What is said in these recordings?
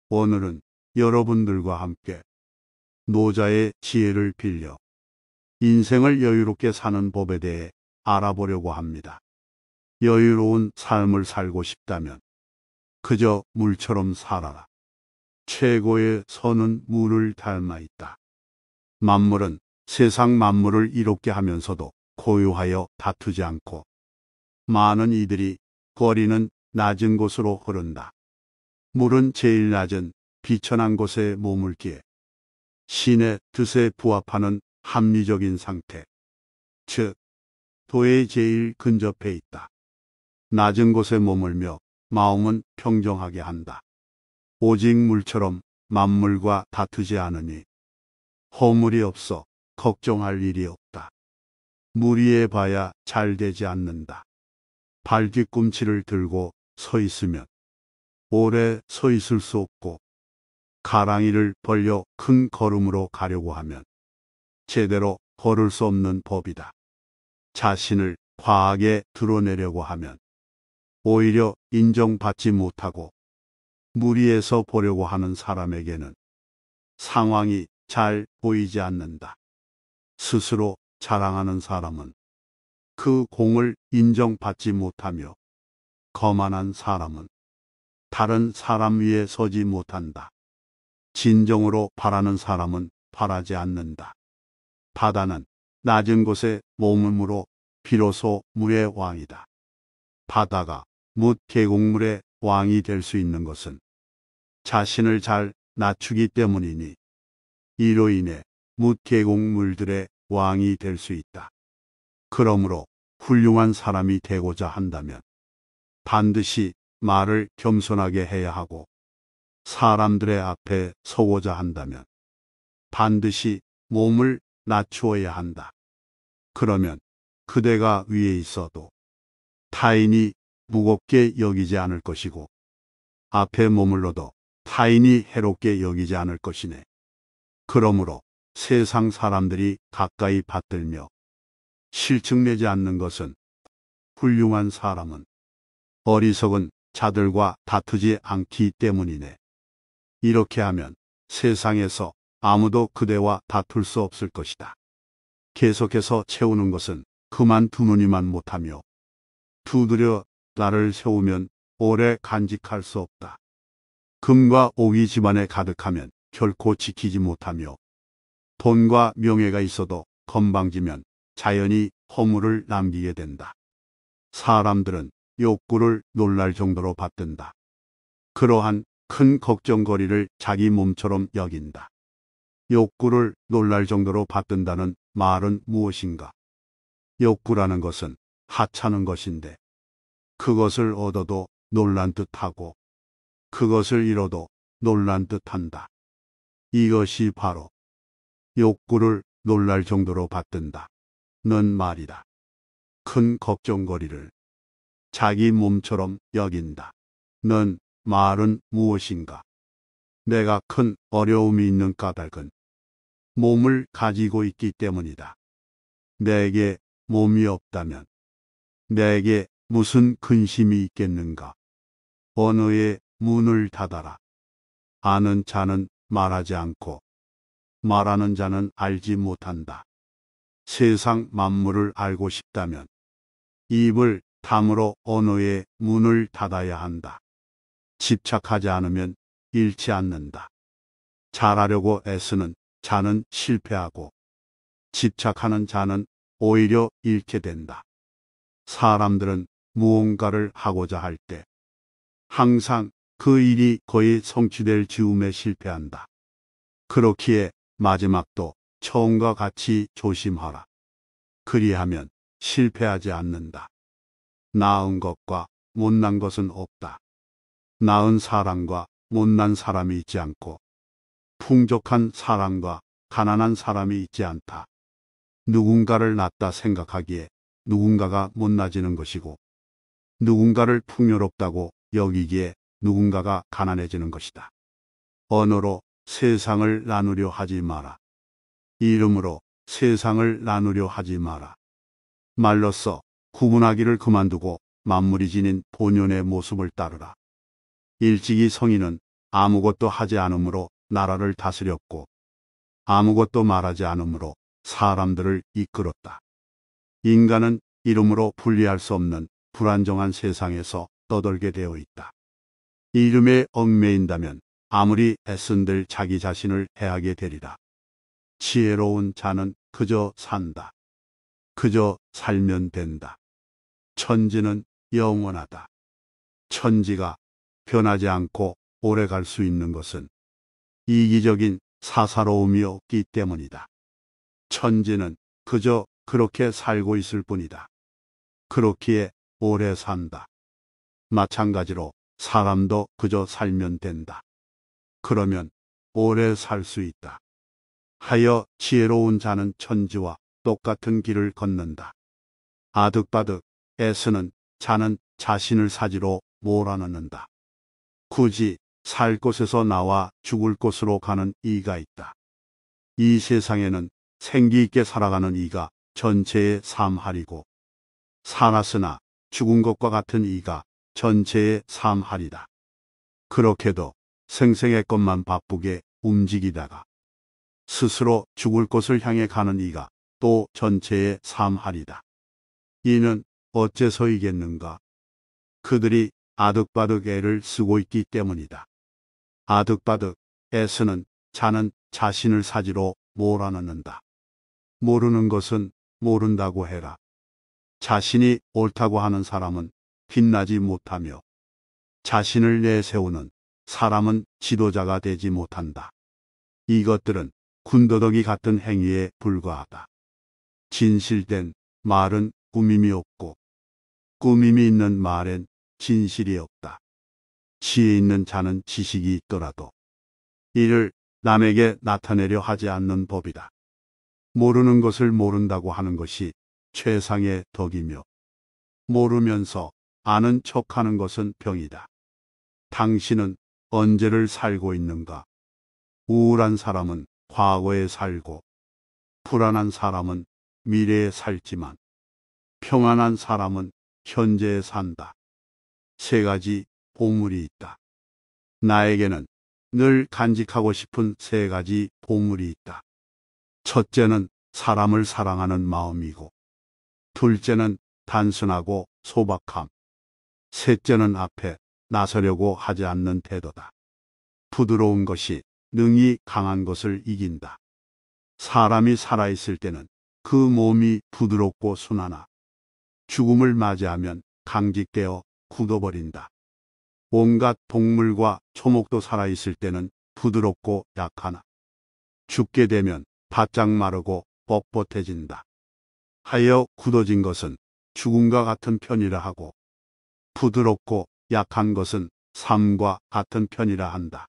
오늘은 여러분들과 함께 노자의 지혜를 빌려 인생을 여유롭게 사는 법에 대해 알아보려고 합니다. 여유로운 삶을 살고 싶다면 그저 물처럼 살아라. 최고의 선은 물을 닮아 있다. 만물은 세상 만물을 이롭게 하면서도 고요하여 다투지 않고 많은 이들이 거리는 낮은 곳으로 흐른다. 물은 제일 낮은 비천한 곳에 머물기에 신의 뜻에 부합하는 합리적인 상태, 즉 도에 제일 근접해 있다. 낮은 곳에 머물며 마음은 평정하게 한다. 오직 물처럼 만물과 다투지 않으니 허물이 없어 걱정할 일이 없다. 물 위에 봐야 잘 되지 않는다. 발 뒤꿈치를 들고 서 있으면 오래 서 있을 수 없고 가랑이를 벌려 큰 걸음으로 가려고 하면 제대로 걸을 수 없는 법이다. 자신을 과하게 드러내려고 하면 오히려 인정받지 못하고 무리해서 보려고 하는 사람에게는 상황이 잘 보이지 않는다. 스스로 자랑하는 사람은 그 공을 인정받지 못하며 거만한 사람은 다른 사람 위에 서지 못한다. 진정으로 바라는 사람은 바라지 않는다. 바다는 낮은 곳에 머물므로 비로소 물의 왕이다. 바다가 뭇 계곡물의 왕이 될 수 있는 것은 자신을 잘 낮추기 때문이니 이로 인해 뭇 계곡물들의 왕이 될 수 있다. 그러므로 훌륭한 사람이 되고자 한다면 반드시 말을 겸손하게 해야 하고 사람들의 앞에 서고자 한다면 반드시 몸을 낮추어야 한다. 그러면 그대가 위에 있어도 타인이 무겁게 여기지 않을 것이고 앞에 머물러도 타인이 해롭게 여기지 않을 것이네. 그러므로 세상 사람들이 가까이 받들며 실증내지 않는 것은 훌륭한 사람은 어리석은 자들과 다투지 않기 때문이네. 이렇게 하면 세상에서 아무도 그대와 다툴 수 없을 것이다. 계속해서 채우는 것은 그만두느니만 못하며 두드려 나를 세우면 오래 간직할 수 없다. 금과 옥이 집안에 가득하면 결코 지키지 못하며 돈과 명예가 있어도 건방지면 자연히 허물을 남기게 된다. 사람들은 욕구를 놀랄 정도로 받든다. 그러한 큰 걱정거리를 자기 몸처럼 여긴다. 욕구를 놀랄 정도로 받든다는 말은 무엇인가? 욕구라는 것은 하찮은 것인데 그것을 얻어도 놀란 듯하고 그것을 잃어도 놀란 듯한다. 이것이 바로 욕구를 놀랄 정도로 받든다 는 말이다. 큰 걱정거리를 자기 몸처럼 여긴다 는 말은 무엇인가? 내가 큰 어려움이 있는 까닭은 몸을 가지고 있기 때문이다. 내게 몸이 없다면 내게 무슨 근심이 있겠는가? 언어의 문을 닫아라. 아는 자는 말하지 않고 말하는 자는 알지 못한다. 세상 만물을 알고 싶다면 입을 다물어 언어의 문을 닫아야 한다. 집착하지 않으면 잃지 않는다. 잘하려고 애쓰는 자는 실패하고 집착하는 자는 오히려 잃게 된다. 사람들은 무언가를 하고자 할 때 항상 그 일이 거의 성취될 즈음에 실패한다. 그렇기에 마지막도 처음과 같이 조심하라. 그리하면 실패하지 않는다. 나은 것과 못난 것은 없다. 나은 사람과 못난 사람이 있지 않고 풍족한 사람과 가난한 사람이 있지 않다. 누군가를 낫다 생각하기에 누군가가 못나지는 것이고 누군가를 풍요롭다고 여기기에 누군가가 가난해지는 것이다. 언어로 세상을 나누려 하지 마라. 이름으로 세상을 나누려 하지 마라. 말로써 구분하기를 그만두고 만물이 지닌 본연의 모습을 따르라. 일찍이 성인은 아무것도 하지 않음으로 나라를 다스렸고 아무것도 말하지 않음으로 사람들을 이끌었다. 인간은 이름으로 분리할 수 없는 불안정한 세상에서 떠돌게 되어 있다. 이름에 얽매인다면 아무리 애쓴들 자기 자신을 해하게 되리라. 지혜로운 자는 그저 산다. 그저 살면 된다. 천지는 영원하다. 천지가 변하지 않고 오래 갈 수 있는 것은 이기적인 사사로움이 없기 때문이다. 천지는 그저 그렇게 살고 있을 뿐이다. 그렇기에 오래 산다. 마찬가지로 사람도 그저 살면 된다. 그러면 오래 살 수 있다. 하여 지혜로운 자는 천지와 똑같은 길을 걷는다. 아득바득 애쓰는 자는 자신을 사지로 몰아넣는다. 굳이 살 곳에서 나와 죽을 곳으로 가는 이가 있다. 이 세상에는 생기 있게 살아가는 이가 전체의 삶하리고 살았으나 죽은 것과 같은 이가 전체의 삶하리다. 그렇게도 생생했건만 바쁘게 움직이다가 스스로 죽을 곳을 향해 가는 이가 또 전체의 삶하리다. 이는 어째서이겠는가? 그들이 아득바득 애를 쓰고 있기 때문이다. 아득바득 애쓰는 자는 자신을 사지로 몰아넣는다. 모르는 것은 모른다고 해라. 자신이 옳다고 하는 사람은 빛나지 못하며 자신을 내세우는 사람은 지도자가 되지 못한다. 이것들은 군더더기 같은 행위에 불과하다. 진실된 말은 꾸밈이 없고 꾸밈이 있는 말엔 진실이 없다. 지혜 있는 자는 지식이 있더라도 이를 남에게 나타내려 하지 않는 법이다. 모르는 것을 모른다고 하는 것이 최상의 덕이며 모르면서 아는 척하는 것은 병이다. 당신은 언제를 살고 있는가? 우울한 사람은 과거에 살고 불안한 사람은 미래에 살지만 평안한 사람은 현재에 산다. 세 가지 보물이 있다. 나에게는 늘 간직하고 싶은 세 가지 보물이 있다. 첫째는 사람을 사랑하는 마음이고, 둘째는 단순하고 소박함, 셋째는 앞에 나서려고 하지 않는 태도다. 부드러운 것이 능히 강한 것을 이긴다. 사람이 살아있을 때는 그 몸이 부드럽고 순하나 죽음을 맞이하면 강직되어 굳어버린다. 온갖 동물과 초목도 살아있을 때는 부드럽고 약하나 죽게 되면 바짝 마르고 뻣뻣해진다. 하여 굳어진 것은 죽음과 같은 편이라 하고 부드럽고 약한 것은 삶과 같은 편이라 한다.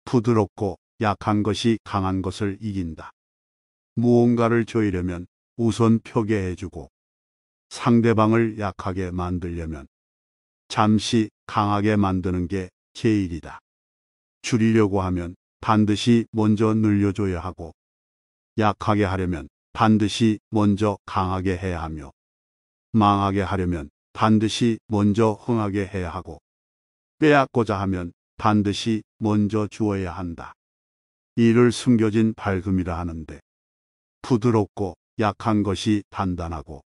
부드럽고 약한 것이 강한 것을 이긴다. 무언가를 조이려면 우선 표계해주고 상대방을 약하게 만들려면 잠시 강하게 만드는 게 제일이다. 줄이려고 하면 반드시 먼저 늘려줘야 하고 약하게 하려면 반드시 먼저 강하게 해야 하며 망하게 하려면 반드시 먼저 흥하게 해야 하고 빼앗고자 하면 반드시 먼저 주어야 한다. 이를 숨겨진 밝음이라 하는데 부드럽고 약한 것이 단단하고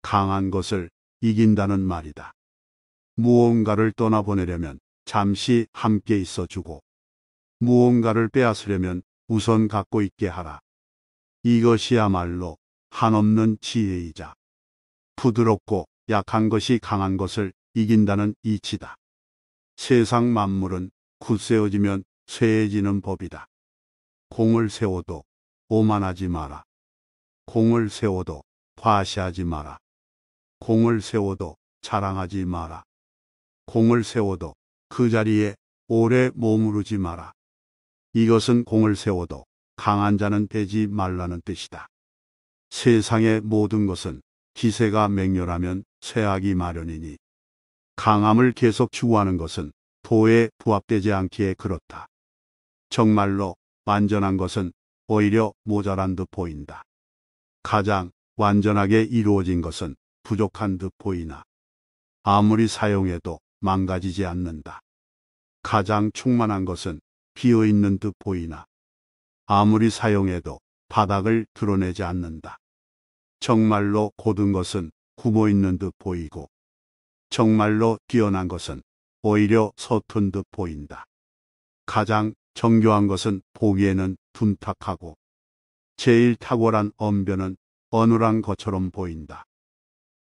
강한 것을 이긴다는 말이다. 무언가를 떠나보내려면 잠시 함께 있어주고 무언가를 빼앗으려면 우선 갖고 있게 하라. 이것이야말로 한없는 지혜이자 부드럽고 약한 것이 강한 것을 이긴다는 이치다. 세상 만물은 굳세어지면 쇠해지는 법이다. 공을 세워도 오만하지 마라. 공을 세워도 과시하지 마라. 공을 세워도 자랑하지 마라. 공을 세워도 그 자리에 오래 머무르지 마라. 이것은 공을 세워도 강한 자는 되지 말라는 뜻이다. 세상의 모든 것은 기세가 맹렬하면 쇠하기 마련이니 강함을 계속 추구하는 것은 도에 부합되지 않기에 그렇다. 정말로 완전한 것은 오히려 모자란 듯 보인다. 가장 완전하게 이루어진 것은 부족한 듯 보이나 아무리 사용해도 망가지지 않는다. 가장 충만한 것은 비어있는 듯 보이나 아무리 사용해도 바닥을 드러내지 않는다. 정말로 고든 것은 굽어 있는 듯 보이고 정말로 뛰어난 것은 오히려 서툰 듯 보인다. 가장 정교한 것은 보기에는 둔탁하고 제일 탁월한 언변은 어눌한 것처럼 보인다.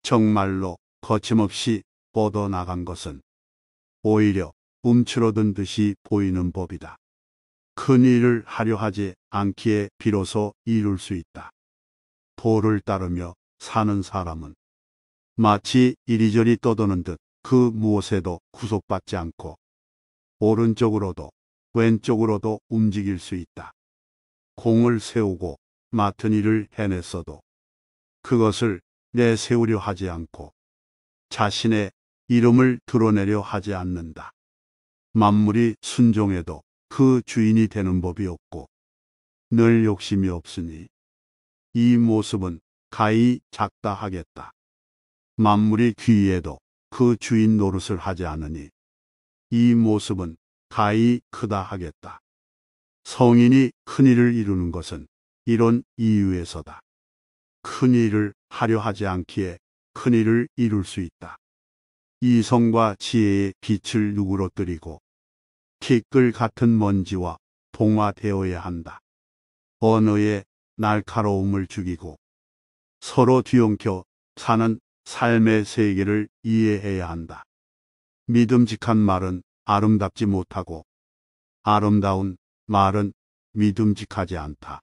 정말로 거침없이 뻗어나간 것은 오히려 움츠러든 듯이 보이는 법이다. 큰 일을 하려 하지 않기에 비로소 이룰 수 있다. 도를 따르며 사는 사람은 마치 이리저리 떠도는 듯 그 무엇에도 구속받지 않고 오른쪽으로도 왼쪽으로도 움직일 수 있다. 공을 세우고 맡은 일을 해냈어도 그것을 내세우려 하지 않고 자신의 이름을 드러내려 하지 않는다. 만물이 순종해도 그 주인이 되는 법이 없고 늘 욕심이 없으니 이 모습은 가히 작다 하겠다. 만물이 귀해도 그 주인 노릇을 하지 않으니 이 모습은 가히 크다 하겠다. 성인이 큰 일을 이루는 것은 이런 이유에서다. 큰 일을 하려 하지 않기에 큰 일을 이룰 수 있다. 이성과 지혜의 빛을 누그러뜨리고 티끌 같은 먼지와 동화되어야 한다. 언어의 날카로움을 죽이고 서로 뒤엉켜 사는 삶의 세계를 이해해야 한다. 믿음직한 말은 아름답지 못하고 아름다운 말은 믿음직하지 않다.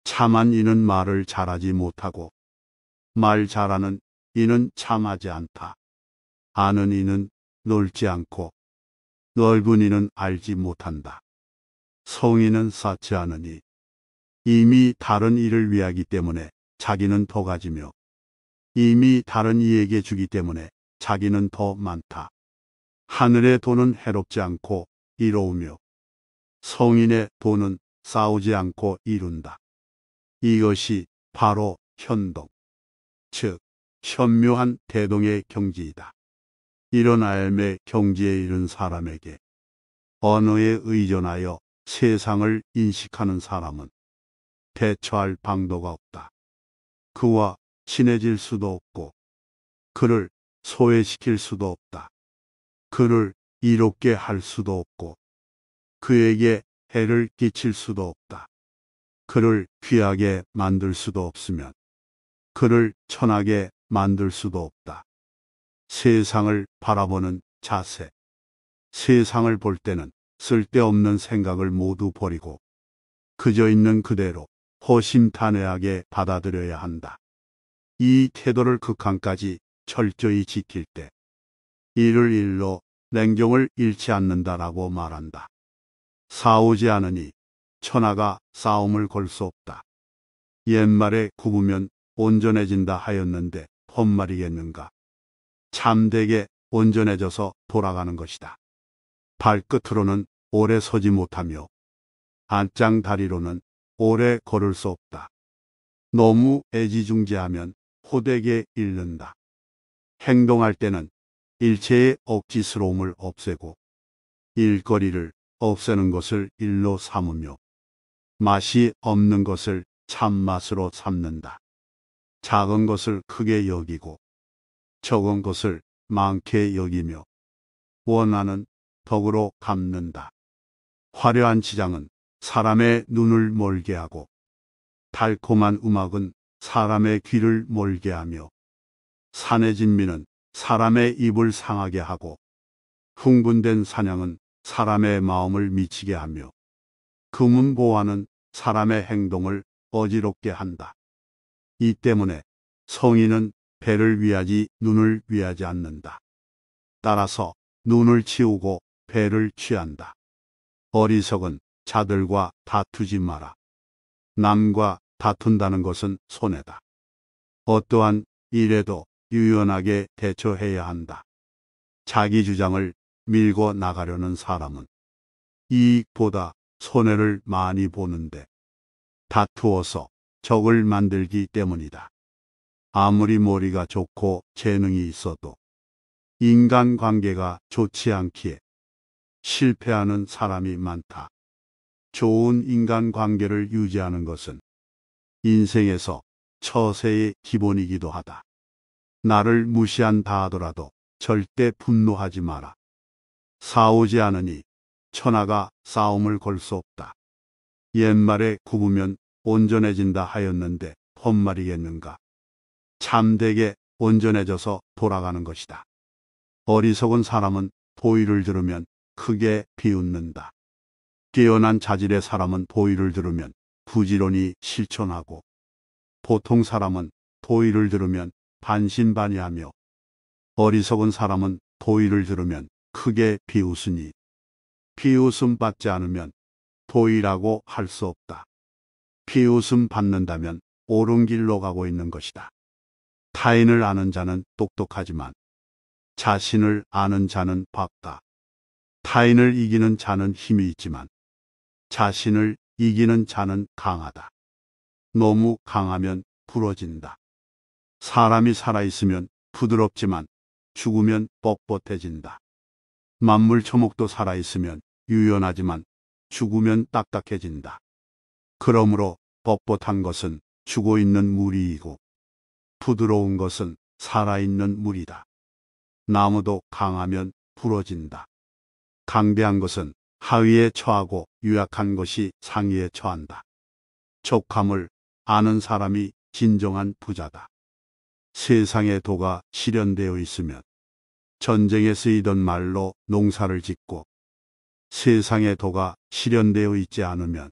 참한 이는 말을 잘하지 못하고 말 잘하는 이는 참하지 않다. 아는 이는 넓지 않고 넓은 이는 알지 못한다. 성인은 쌓지 않으니 이미 다른 이를 위하기 때문에 자기는 더 가지며 이미 다른 이에게 주기 때문에 자기는 더 많다. 하늘의 돈은 해롭지 않고 이로우며 성인의 돈은 싸우지 않고 이룬다. 이것이 바로 현동, 즉 현묘한 대동의 경지이다. 이런 알매 경지에 이른 사람에게 언어에 의존하여 세상을 인식하는 사람은 대처할 방도가 없다. 그와 친해질 수도 없고 그를 소외시킬 수도 없다. 그를 이롭게 할 수도 없고 그에게 해를 끼칠 수도 없다. 그를 귀하게 만들 수도 없으면 그를 천하게 만들 수도 없다. 세상을 바라보는 자세. 세상을 볼 때는 쓸데없는 생각을 모두 버리고 그저 있는 그대로 허심탄회하게 받아들여야 한다. 이 태도를 극한까지 철저히 지킬 때 일을 일로 냉정을 잃지 않는다라고 말한다. 싸우지 않으니 천하가 싸움을 걸 수 없다. 옛말에 굽으면 온전해진다 하였는데 헛말이겠는가. 참되게 온전해져서 돌아가는 것이다. 발끝으로는 오래 서지 못하며 안짱 다리로는 오래 걸을 수 없다. 너무 애지중지하면 호되게 잃는다. 행동할 때는 일체의 억지스러움을 없애고 일거리를 없애는 것을 일로 삼으며 맛이 없는 것을 참맛으로 삼는다. 작은 것을 크게 여기고 적은 것을 많게 여기며 원하는 덕으로 갚는다. 화려한 지장은 사람의 눈을 멀게 하고 달콤한 음악은 사람의 귀를 멀게 하며 산의 진미는 사람의 입을 상하게 하고 흥분된 사냥은 사람의 마음을 미치게 하며 금은 보화는 사람의 행동을 어지럽게 한다. 이 때문에 성인은 배를 위하지 눈을 위하지 않는다. 따라서 눈을 치우고 배를 취한다. 어리석은 자들과 다투지 마라. 남과 다툰다는 것은 손해다. 어떠한 일에도 유연하게 대처해야 한다. 자기 주장을 밀고 나가려는 사람은 이익보다 손해를 많이 보는데 다투어서 적을 만들기 때문이다. 아무리 머리가 좋고 재능이 있어도 인간관계가 좋지 않기에 실패하는 사람이 많다. 좋은 인간관계를 유지하는 것은 인생에서 처세의 기본이기도 하다. 나를 무시한다 하더라도 절대 분노하지 마라. 싸우지 않으니 천하가 싸움을 걸 수 없다. 옛말에 굽으면 온전해진다 하였는데 헛말이겠는가. 참되게 온전해져서 돌아가는 것이다. 어리석은 사람은 도의를 들으면 크게 비웃는다. 뛰어난 자질의 사람은 도의를 들으면 부지런히 실천하고, 보통 사람은 도의를 들으면 반신반의하며, 어리석은 사람은 도의를 들으면 크게 비웃으니 비웃음 받지 않으면 도의라고 할 수 없다. 비웃음 받는다면 옳은 길로 가고 있는 것이다. 타인을 아는 자는 똑똑하지만 자신을 아는 자는 박다. 타인을 이기는 자는 힘이 있지만 자신을 이기는 자는 강하다. 너무 강하면 부러진다. 사람이 살아있으면 부드럽지만 죽으면 뻣뻣해진다. 만물 초목도 살아있으면 유연하지만 죽으면 딱딱해진다. 그러므로 뻣뻣한 것은 죽어있는 물이이고 부드러운 것은 살아있는 물이다. 나무도 강하면 부러진다. 강대한 것은 하위에 처하고 유약한 것이 상위에 처한다. 족함을 아는 사람이 진정한 부자다. 세상의 도가 실현되어 있으면 전쟁에 쓰이던 말로 농사를 짓고, 세상의 도가 실현되어 있지 않으면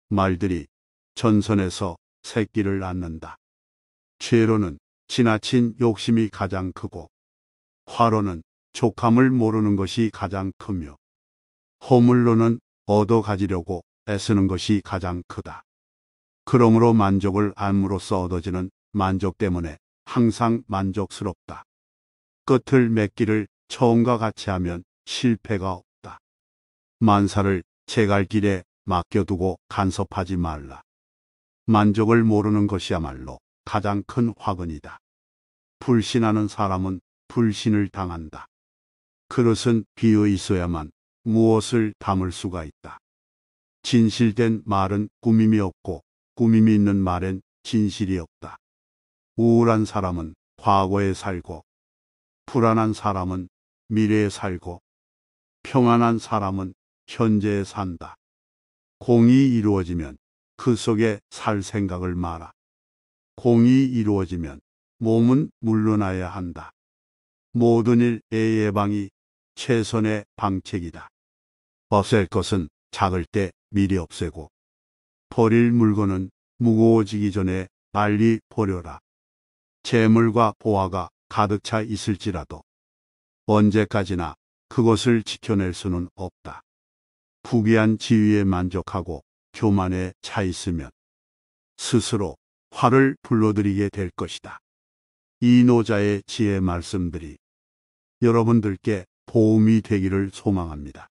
말들이 전선에서 새끼를 낳는다. 죄로는 지나친 욕심이 가장 크고, 화로는 족함을 모르는 것이 가장 크며, 허물로는 얻어 가지려고 애쓰는 것이 가장 크다. 그러므로 만족을 함으로써 얻어지는 만족 때문에 항상 만족스럽다. 끝을 맺기를 처음과 같이 하면 실패가 없다. 만사를 제 갈 길에 맡겨두고 간섭하지 말라. 만족을 모르는 것이야말로 가장 큰 화근이다. 불신하는 사람은 불신을 당한다. 그릇은 비어 있어야만 무엇을 담을 수가 있다. 진실된 말은 꾸밈이 없고 꾸밈이 있는 말엔 진실이 없다. 우울한 사람은 과거에 살고, 불안한 사람은 미래에 살고, 평안한 사람은 현재에 산다. 공이 이루어지면 그 속에 살 생각을 마라. 공이 이루어지면 몸은 물러나야 한다. 모든 일의 예방이 최선의 방책이다. 없앨 것은 작을 때 미리 없애고, 버릴 물건은 무거워지기 전에 빨리 버려라. 재물과 보화가 가득 차 있을지라도 언제까지나 그것을 지켜낼 수는 없다. 부귀한 지위에 만족하고 교만에 차 있으면 스스로 화를 불러들이게 될 것이다. 이 노자의 지혜 말씀들이 여러분들께 도움이 되기를 소망합니다.